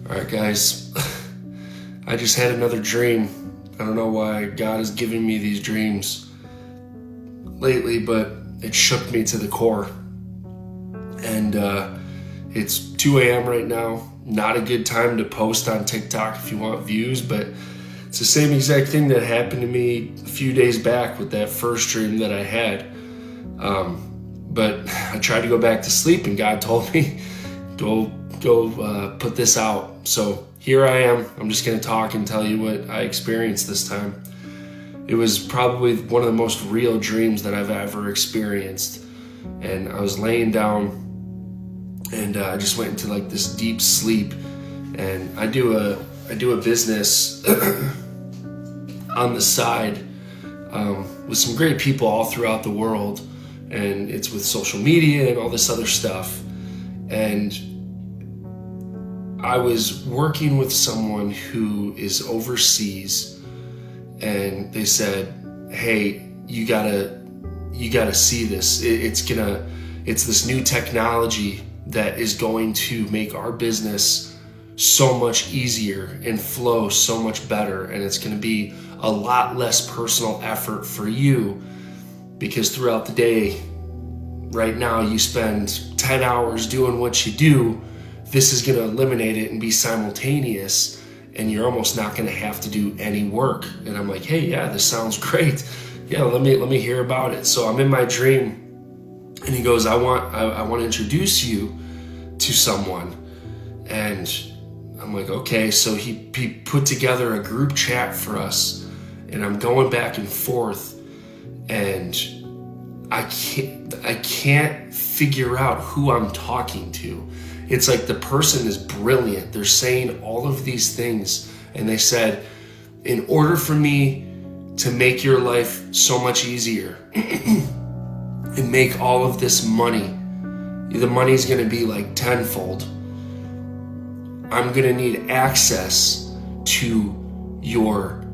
Alright guys, I just had another dream. I don't know why God is giving me these dreams lately, but it shook me to the core. And it's 2 a.m. right now. Not a good time to post on TikTok if you want views, but it's the same exact thing that happened to me a few days back with that first dream that I had. But I tried to go back to sleep and God told me, go put this out. So here I am. I'm just going to talk and tell you what I experienced this time. It was probably one of the most real dreams that I've ever experienced. And I was laying down and I just went into like this deep sleep. And I do a business on the side with some great people all throughout the world. And it's with social media and all this other stuff. And I was working with someone who is overseas, and they said, hey, you gotta see this. It's this new technology that is going to make our business so much easier and flow so much better. And it's gonna be a lot less personal effort for you, because throughout the day, right now, you spend 10 hours doing what you do. This is going to eliminate it and be simultaneous, and you're almost not going to have to do any work. And I'm like, hey, yeah, this sounds great. Yeah, let me hear about it. So I'm in my dream, and he goes, I want to introduce you to someone. And I'm like, okay. So he put together a group chat for us, and I'm going back and forth, and I can't figure out who I'm talking to. It's like the person is brilliant. They're saying all of these things. And they said, in order for me to make your life so much easier and make all of this money, the money's going to be like tenfold. I'm going to need access to your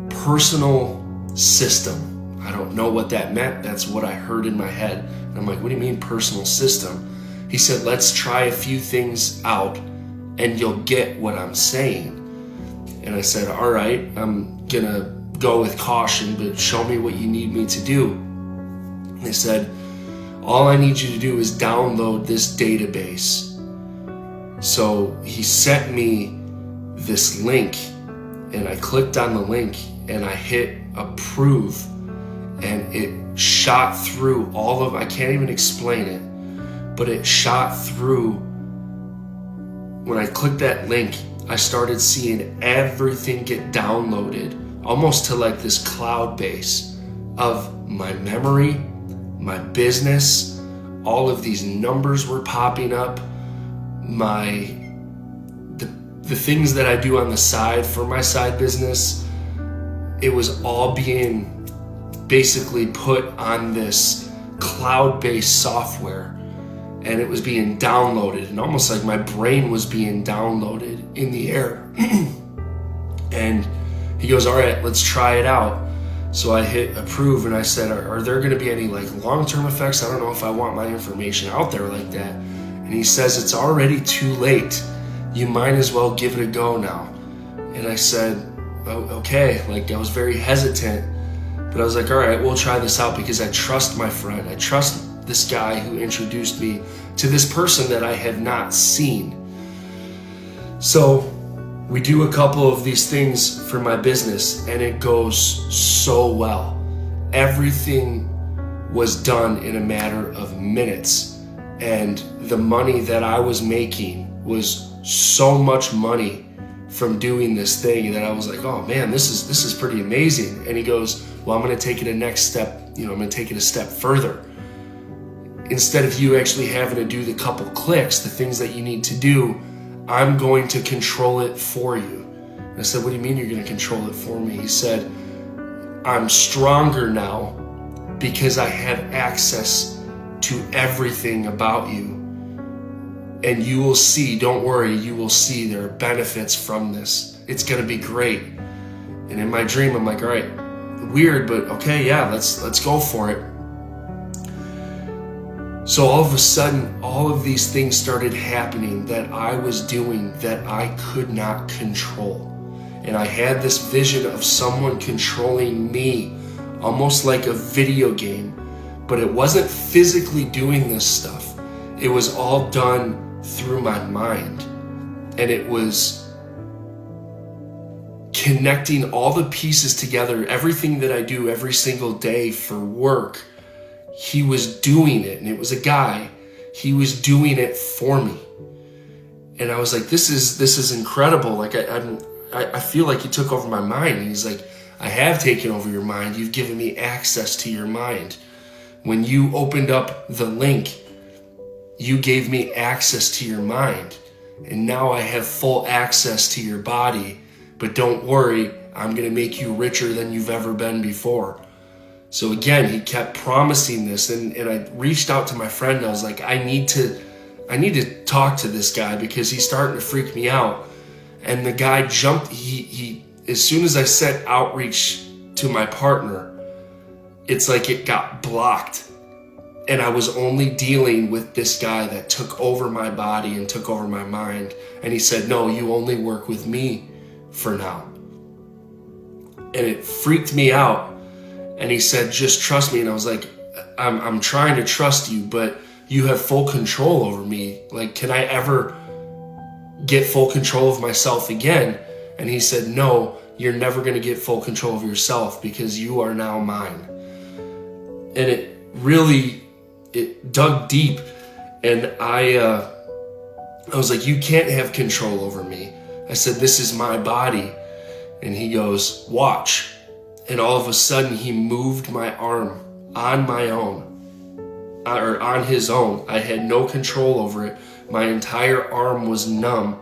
personal system. I don't know what that meant. That's what I heard in my head. And I'm like, what do you mean personal system? He said, let's try a few things out and you'll get what I'm saying. And I said, all right, I'm gonna go with caution, but show me what you need me to do. And they said, all I need you to do is download this database. So he sent me this link, and I clicked on the link and I hit approve, and it shot through all of, I can't even explain it, but it shot through. When I clicked that link, I started seeing everything get downloaded, almost to like this cloud base of my memory, my business. All of these numbers were popping up. The things that I do on the side for my side business, it was all being basically put on this cloud-based software. And it was being downloaded, and almost like my brain was being downloaded in the air. And he goes, all right, let's try it out. So I hit approve, and I said, are there going to be any like long-term effects? I don't know if I want my information out there like that. And he says, it's already too late. You might as well give it a go now. And I said, oh, okay. Like, I was very hesitant, but I was like, all right, we'll try this out, because I trust my friend. I trust this guy who introduced me to this person that I had not seen. So we do a couple of these things for my business, and it goes so well. Everything was done in a matter of minutes, and the money that I was making was so much money from doing this thing that I was like, oh man, this is pretty amazing. And he goes, well, I'm going to take it a next step. I'm going to take it a step further. Instead of you actually having to do the couple clicks, the things that you need to do, I'm going to control it for you. And I said, what do you mean you're going to control it for me? He said, I'm stronger now because I have access to everything about you. And you will see, don't worry, you will see there are benefits from this. It's going to be great. And in my dream, I'm like, all right, weird, but okay, yeah, let's go for it. So all of a sudden, all of these things started happening that I was doing that I could not control. And I had this vision of someone controlling me, almost like a video game. But it wasn't physically doing this stuff. It was all done through my mind. And it was connecting all the pieces together. Everything that I do every single day for work, he was doing it. And it was a guy. He was doing it for me. And I was like, this is incredible. Like I feel like he took over my mind. And he's like, I have taken over your mind. You've given me access to your mind. When you opened up the link, you gave me access to your mind. And now I have full access to your body. But don't worry, I'm going to make you richer than you've ever been before. So again, he kept promising this. And I reached out to my friend. And I was like, I need to talk to this guy because he's starting to freak me out. And the guy jumped. He as soon as I sent outreach to my partner, it's like it got blocked. And I was only dealing with this guy that took over my body and took over my mind. And he said, no, you only work with me for now. And it freaked me out. And he said, just trust me. And I was like, I'm trying to trust you, but you have full control over me. Like, can I ever get full control of myself again? And he said, no, you're never going to get full control of yourself because you are now mine. And it dug deep. And I was like, you can't have control over me. I said, this is my body. And he goes, watch. And all of a sudden he moved my arm on my own, or on his own. I had no control over it. My entire arm was numb,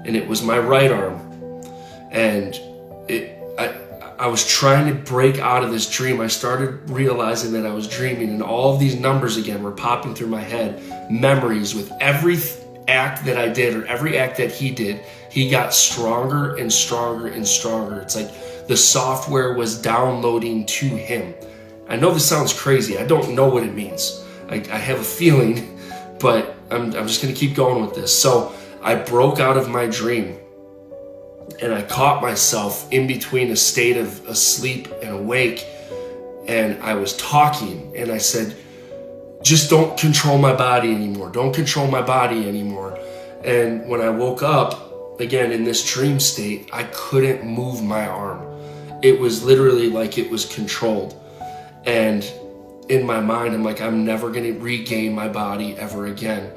and it was my right arm. And I was trying to break out of this dream. I started realizing that I was dreaming, and all of these numbers again were popping through my head. Memories with every act that I did or every act that he did, he got stronger and stronger and stronger. It's like the software was downloading to him. I know this sounds crazy. I don't know what it means. I have a feeling, but I'm just going to keep going with this. So I broke out of my dream. And I caught myself in between a state of asleep and awake. And I was talking and I said, just don't control my body anymore. Don't control my body anymore. And when I woke up, again, in this dream state, I couldn't move my arm. It was literally like it was controlled. And in my mind, I'm like, I'm never going to regain my body ever again.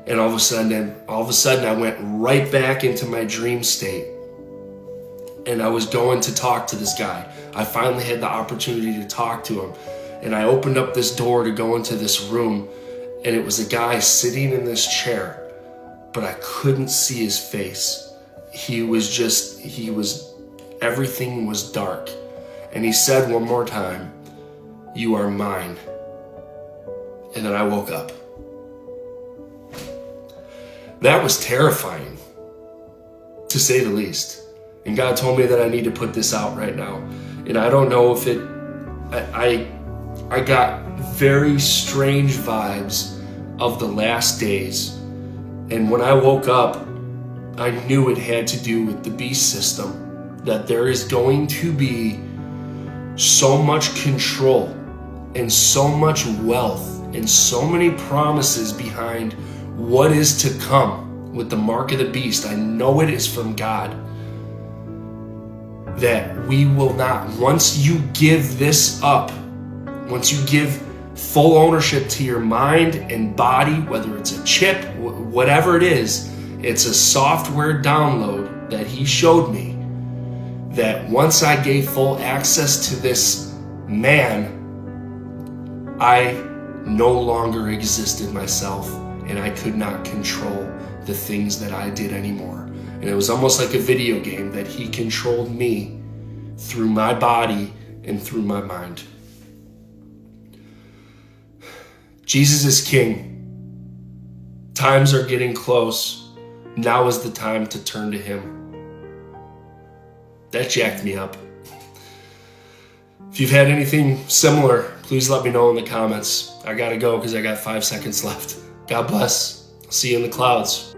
And all of a sudden, I went right back into my dream state. And I was going to talk to this guy. I finally had the opportunity to talk to him. And I opened up this door to go into this room. And it was a guy sitting in this chair. But I couldn't see his face. Everything was dark. And he said one more time, you are mine. And then I woke up. That was terrifying, to say the least. And God told me that I need to put this out right now. And I don't know if I got very strange vibes of the last days. And when I woke up, I knew it had to do with the beast system. That there is going to be so much control and so much wealth and so many promises behind what is to come with the mark of the beast. I know it is from God. That we will not, once you give this up, once you give full ownership to your mind and body, whether it's a chip, whatever it is, it's a software download that he showed me, that once I gave full access to this man, I no longer existed myself and I could not control the things that I did anymore. And it was almost like a video game that he controlled me through my body and through my mind. Jesus is King. Times are getting close. Now is the time to turn to him. That jacked me up. If you've had anything similar, please let me know in the comments. I gotta go because I got 5 seconds left. God bless. See you in the clouds.